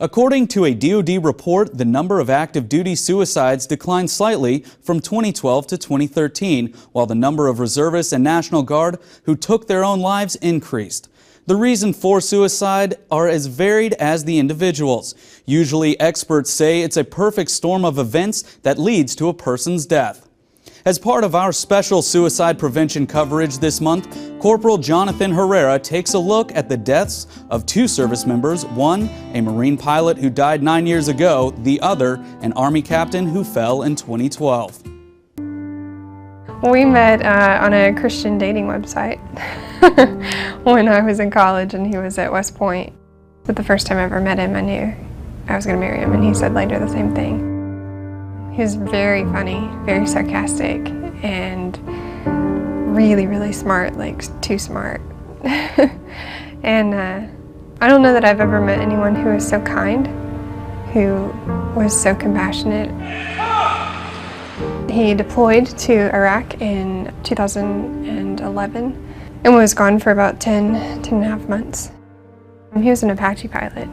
According to a DoD report, the number of active duty suicides declined slightly from 2012 to 2013, while the number of reservists and National Guard who took their own lives increased. The reason for suicide are as varied as the individuals. Usually, experts say it's a perfect storm of events that leads to a person's death. As part of our special suicide prevention coverage this month, Corporal Jonathan Herrera takes a look at the deaths of two service members, one a Marine pilot who died 9 years ago, the other an Army captain who fell in 2012. We met on a Christian dating website when I was in college and he was at West Point. But the first time I ever met him, I knew I was going to marry him, and he said later the same thing. He was very funny, very sarcastic, and really, really smart, like too smart. And I don't know that I've ever met anyone who was so kind, who was so compassionate. He deployed to Iraq in 2011 and was gone for about 10 and a half months. He was an Apache pilot,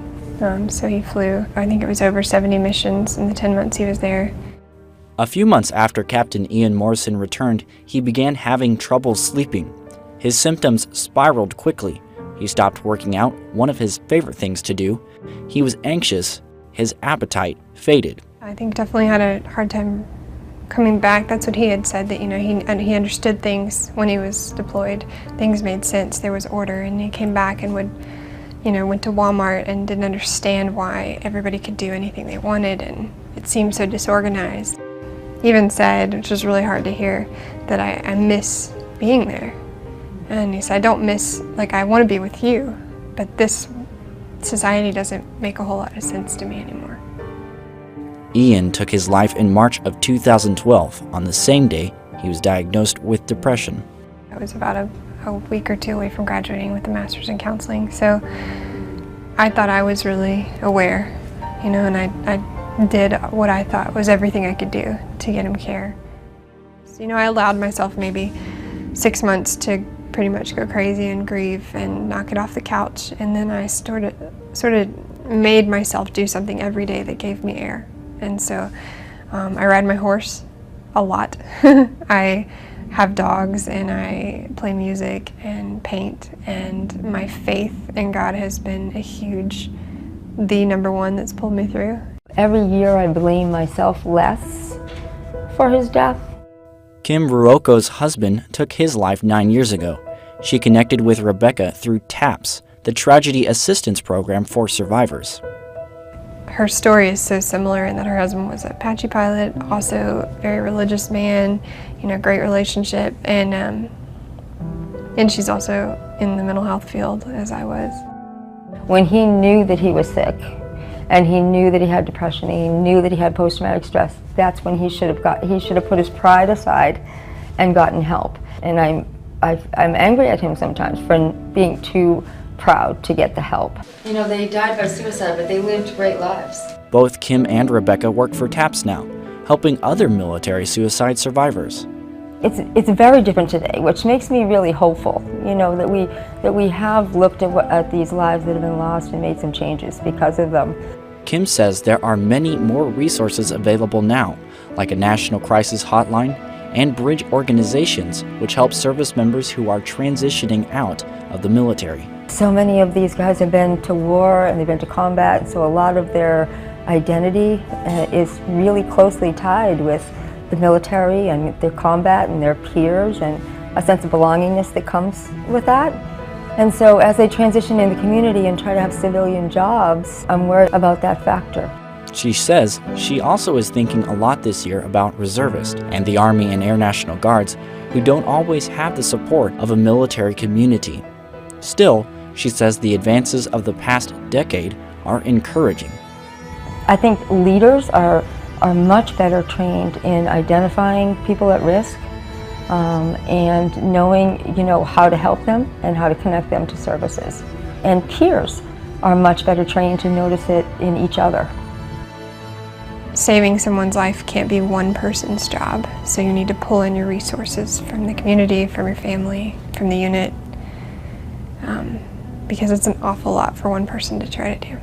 so he flew, I think it was over 70 missions in the 10 months he was there. A few months after Captain Ian Morrison returned, he began having trouble sleeping. His symptoms spiraled quickly. He stopped working out, one of his favorite things to do. He was anxious. His appetite faded. I think definitely had a hard time coming back. That's what he had said, that he understood things when he was deployed. Things made sense, there was order, and he came back and went to Walmart and didn't understand why everybody could do anything they wanted, and it seemed so disorganized. He even said, which was really hard to hear, that I miss being there. And he said, I don't miss, I want to be with you, but this society doesn't make a whole lot of sense to me anymore. Ian took his life in March of 2012. On the same day, he was diagnosed with depression. I was about a week or two away from graduating with a master's in counseling, so I thought I was really aware, and I did what I thought was everything I could do to get him care. So, I allowed myself maybe 6 months to pretty much go crazy and grieve and knock it off the couch, and then I sort of made myself do something every day that gave me air. And so I ride my horse a lot. I have dogs, and I play music and paint, and my faith in God has been the number one that's pulled me through. Every year I blame myself less for his death. Kim Ruocco's husband took his life 9 years ago. She connected with Rebecca through TAPS, the Tragedy Assistance Program for Survivors. Her story is so similar in that her husband was an Apache pilot, also a very religious man, great relationship, and she's also in the mental health field, as I was. When he knew that he was sick, and he knew that he had depression, and he knew that he had post-traumatic stress, that's when he should have put his pride aside and gotten help. And I'm angry at him sometimes for being too proud to get the help. They died by suicide, but they lived great lives. Both Kim and Rebecca work for TAPS now, helping other military suicide survivors. It's very different today, which makes me really hopeful, that we have looked at these lives that have been lost and made some changes because of them. Kim says there are many more resources available now, like a national crisis hotline and bridge organizations, which help service members who are transitioning out of the military. So many of these guys have been to war and they've been to combat, so a lot of their identity is really closely tied with the military and their combat and their peers and a sense of belongingness that comes with that. And so as they transition in the community and try to have civilian jobs, I'm worried about that factor. She says she also is thinking a lot this year about reservists and the Army and Air National Guards who don't always have the support of a military community. Still, she says the advances of the past decade are encouraging. I think leaders are much better trained in identifying people at risk and knowing, how to help them and how to connect them to services. And peers are much better trained to notice it in each other. Saving someone's life can't be one person's job, so you need to pull in your resources from the community, from your family, from the unit, because it's an awful lot for one person to try to do.